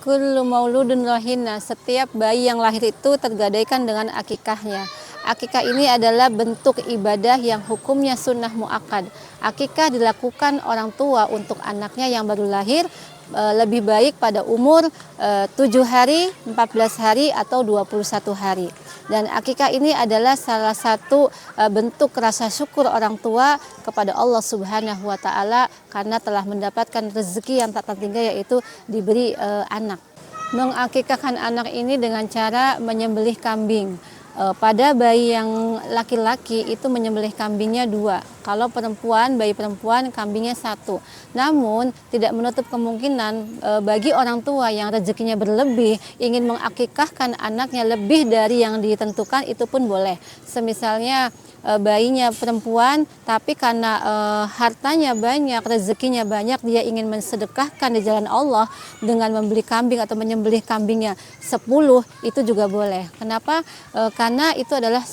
Kullu mauludun rohina, setiap bayi yang lahir itu tergadaikan dengan akikahnya. Akikah ini adalah bentuk ibadah yang hukumnya sunnah muakkad. Akikah dilakukan orang tua untuk anaknya yang baru lahir, lebih baik pada umur 7 hari, 14 hari, atau 21 hari. Dan akikah ini adalah salah satu bentuk rasa syukur orang tua kepada Allah Subhanahu wa Ta'ala karena telah mendapatkan rezeki yang tak terhingga, yaitu diberi anak. Mengakikahkan anak ini dengan cara menyembelih kambing. Pada bayi yang laki-laki itu menyembelih kambingnya 2. Kalau perempuan, bayi perempuan kambingnya 1. Namun tidak menutup kemungkinan bagi orang tua yang rezekinya berlebih ingin mengakikahkan anaknya lebih dari yang ditentukan, itu pun boleh. Semisalnya bayinya perempuan tapi karena hartanya banyak, rezekinya banyak, dia ingin mensedekahkan di jalan Allah dengan membeli kambing atau menyembelih kambingnya 10, itu juga boleh. Kenapa? Karena itu adalah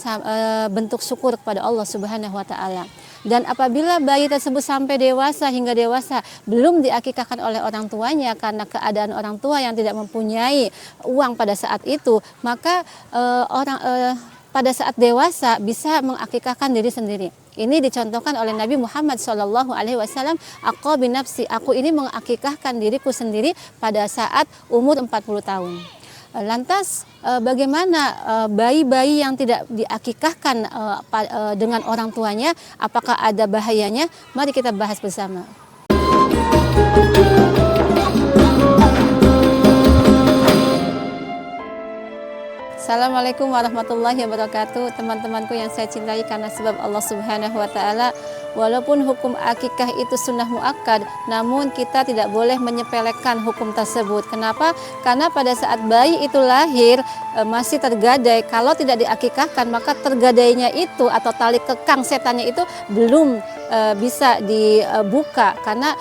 bentuk syukur kepada Allah Subhanahu wa Ta'ala. Dan apabila bayi tersebut sampai dewasa, hingga dewasa belum diakikahkan oleh orang tuanya karena keadaan orang tua yang tidak mempunyai uang pada saat itu, maka pada saat dewasa bisa mengakikahkan diri sendiri. Ini dicontohkan oleh Nabi Muhammad SAW. Aku binafsi, aku ini mengakikahkan diriku sendiri pada saat umur 40 tahun. Lantas bagaimana bayi-bayi yang tidak diakikahkan dengan orang tuanya, apakah ada bahayanya? Mari kita bahas bersama. Assalamualaikum warahmatullahi wabarakatuh. Teman-temanku yang saya cintai karena sebab Allah Subhanahu wa Ta'ala, walaupun hukum akikah itu sunnah muakkad, namun kita tidak boleh menyepelekan hukum tersebut. Kenapa? Karena pada saat bayi itu lahir masih tergadai. Kalau tidak diakikahkan, maka tergadainya itu atau tali kekang setannya itu belum bisa dibuka, karena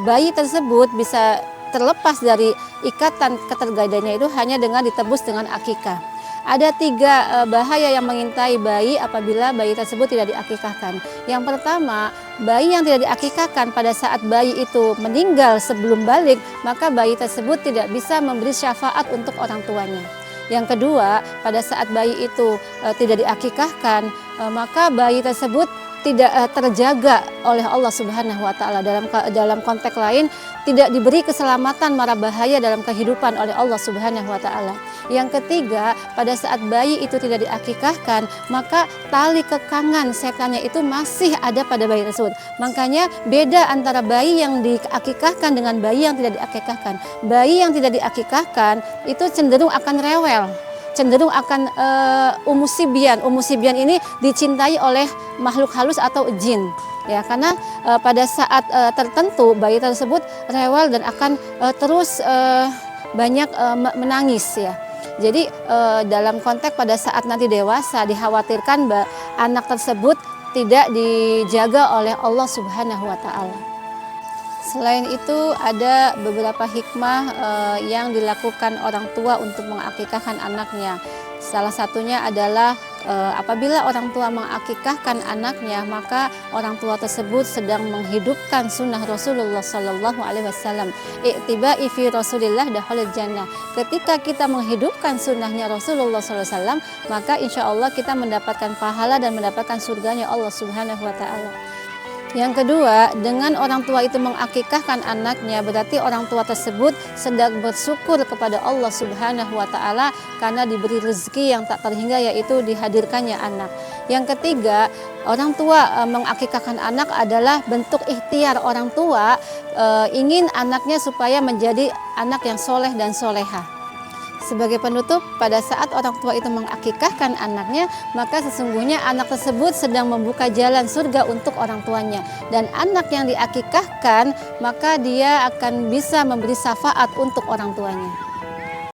bayi tersebut bisa terlepas dari ikatan ketergadaiannya itu hanya dengan ditebus dengan akikah. Ada 3 bahaya yang mengintai bayi apabila bayi tersebut tidak diakikahkan. Yang pertama, bayi yang tidak diakikahkan pada saat bayi itu meninggal sebelum balik, maka bayi tersebut tidak bisa memberi syafaat untuk orang tuanya. Yang kedua, pada saat bayi itu tidak diakikahkan, maka bayi tersebut tidak terjaga oleh Allah Subhanahu wa Ta'ala. Dalam konteks lain, tidak diberi keselamatan mara bahaya dalam kehidupan oleh Allah Subhanahu wa Ta'ala. Yang ketiga, pada saat bayi itu tidak diakikahkan, maka tali kekangan setannya itu masih ada pada bayi tersebut. Makanya beda antara bayi yang diakikahkan dengan bayi yang tidak diakikahkan. Bayi yang tidak diakikahkan itu cenderung akan rewel, cenderung akan umusibian. Umusibian ini dicintai oleh makhluk halus atau jin, ya, karena pada saat tertentu bayi tersebut rewel dan akan terus banyak menangis, ya. Jadi dalam konteks pada saat nanti dewasa dikhawatirkan anak tersebut tidak dijaga oleh Allah Subhanahu wa Ta'ala. Selain itu ada beberapa hikmah yang dilakukan orang tua untuk mengakikahkan anaknya. Salah satunya adalah apabila orang tua mengakikahkan anaknya, maka orang tua tersebut sedang menghidupkan sunnah Rasulullah SAW. I'tiba'i fi Rasulillah dakhalal jannah. Ketika kita menghidupkan sunnahnya Rasulullah SAW, maka insya Allah kita mendapatkan pahala dan mendapatkan surganya Allah Subhanahu wa Ta'ala. Yang kedua, dengan orang tua itu mengakikahkan anaknya, berarti orang tua tersebut sedang bersyukur kepada Allah Subhanahu wa Ta'ala karena diberi rezeki yang tak terhingga, yaitu dihadirkannya anak. Yang ketiga, orang tua mengakikahkan anak adalah bentuk ikhtiar orang tua ingin anaknya supaya menjadi anak yang soleh dan soleha. Sebagai penutup, pada saat orang tua itu mengakikahkan anaknya, maka sesungguhnya anak tersebut sedang membuka jalan surga untuk orang tuanya. Dan anak yang diakikahkan, maka dia akan bisa memberi syafaat untuk orang tuanya.